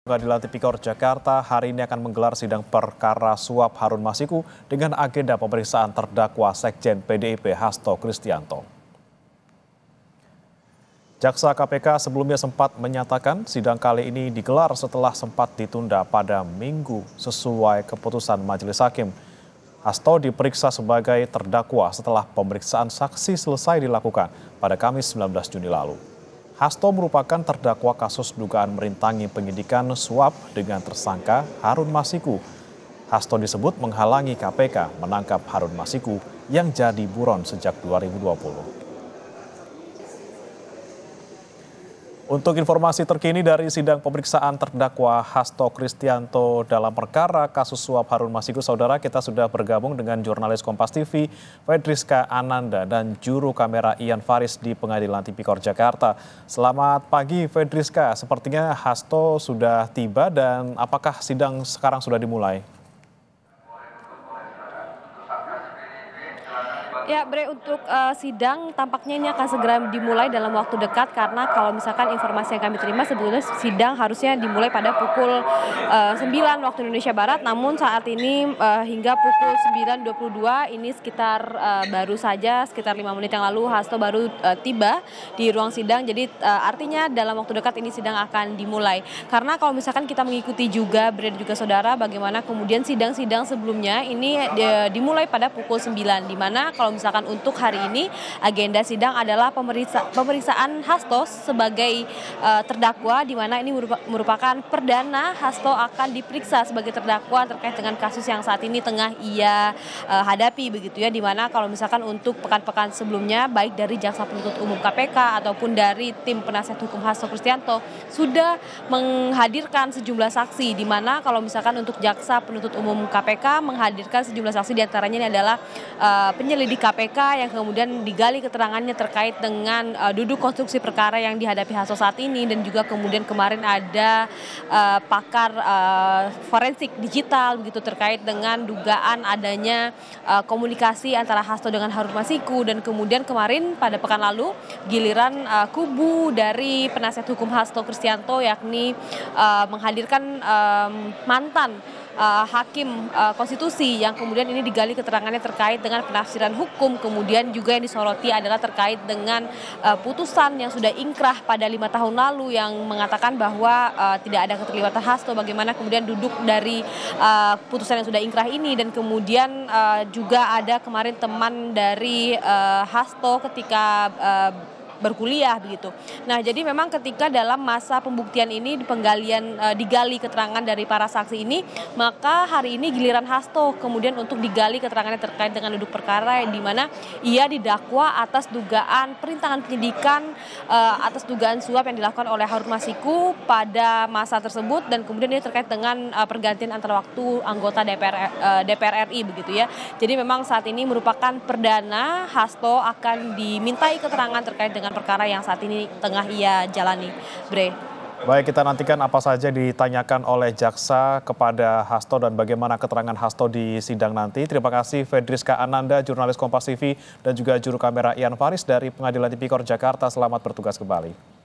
Pengadilan Tipikor Jakarta hari ini akan menggelar sidang perkara suap Harun Masiku dengan agenda pemeriksaan terdakwa Sekjen PDIP Hasto Kristianto. Jaksa KPK sebelumnya sempat menyatakan sidang kali ini digelar setelah sempat ditunda pada Minggu sesuai keputusan Majelis Hakim. Hasto diperiksa sebagai terdakwa setelah pemeriksaan saksi selesai dilakukan pada Kamis 19 Juni lalu. Hasto merupakan terdakwa kasus dugaan merintangi penyidikan suap dengan tersangka Harun Masiku. Hasto disebut menghalangi KPK menangkap Harun Masiku yang jadi buron sejak 2020. Untuk informasi terkini dari sidang pemeriksaan terdakwa Hasto Kristianto dalam perkara kasus suap Harun Masiku, saudara, kita sudah bergabung dengan jurnalis Kompas TV, Fedriska Ananda, dan juru kamera Ian Faris di Pengadilan Tipikor Jakarta. Selamat pagi, Fedriska. Sepertinya Hasto sudah tiba dan apakah sidang sekarang sudah dimulai? Ya, Bre, untuk sidang tampaknya ini akan segera dimulai dalam waktu dekat karena kalau misalkan informasi yang kami terima sebetulnya sidang harusnya dimulai pada pukul 9 waktu Indonesia Barat, namun saat ini hingga pukul 9.22 ini sekitar baru saja sekitar 5 menit yang lalu Hasto baru tiba di ruang sidang. Jadi artinya dalam waktu dekat ini sidang akan dimulai. Karena kalau misalkan kita mengikuti juga, Bre, juga saudara, bagaimana kemudian sidang-sidang sebelumnya ini dimulai pada pukul 9, di mana kalau misalkan untuk hari ini agenda sidang adalah pemeriksaan Hasto sebagai terdakwa, di mana ini merupakan perdana Hasto akan diperiksa sebagai terdakwa terkait dengan kasus yang saat ini tengah ia hadapi begitu ya, di mana kalau misalkan untuk pekan-pekan sebelumnya baik dari Jaksa Penuntut Umum KPK ataupun dari tim penasihat hukum Hasto Kristianto sudah menghadirkan sejumlah saksi, di mana kalau misalkan untuk Jaksa Penuntut Umum KPK menghadirkan sejumlah saksi, diantaranya ini adalah penyelidik KPK yang kemudian digali keterangannya terkait dengan duduk konstruksi perkara yang dihadapi Hasto saat ini, dan juga kemudian kemarin ada pakar forensik digital begitu terkait dengan dugaan adanya komunikasi antara Hasto dengan Harun Masiku, dan kemudian kemarin pada pekan lalu giliran kubu dari penasihat hukum Hasto Kristianto yakni menghadirkan mantan hakim konstitusi yang kemudian ini digali keterangannya terkait dengan penafsiran hukum. Kemudian juga yang disoroti adalah terkait dengan putusan yang sudah ingkrah pada 5 tahun lalu yang mengatakan bahwa tidak ada keterlibatan Hasto, bagaimana kemudian duduk dari putusan yang sudah ingkrah ini, dan kemudian juga ada kemarin teman dari Hasto ketika berkuliah begitu. Nah, jadi memang ketika dalam masa pembuktian ini digali keterangan dari para saksi ini, maka hari ini giliran Hasto kemudian untuk digali keterangannya terkait dengan duduk perkara yang dimana ia didakwa atas dugaan perintangan penyidikan atas dugaan suap yang dilakukan oleh Harun Masiku pada masa tersebut, dan kemudian ini terkait dengan pergantian antara waktu anggota DPR RI begitu ya. Jadi memang saat ini merupakan perdana Hasto akan dimintai keterangan terkait dengan perkara yang saat ini tengah ia jalani, Bre. Baik, kita nantikan apa saja ditanyakan oleh jaksa kepada Hasto dan bagaimana keterangan Hasto di sidang nanti. Terima kasih Fedriska Ananda, jurnalis Kompas TV, dan juga juru kamera Ian Faris dari Pengadilan Tipikor Jakarta. Selamat bertugas kembali.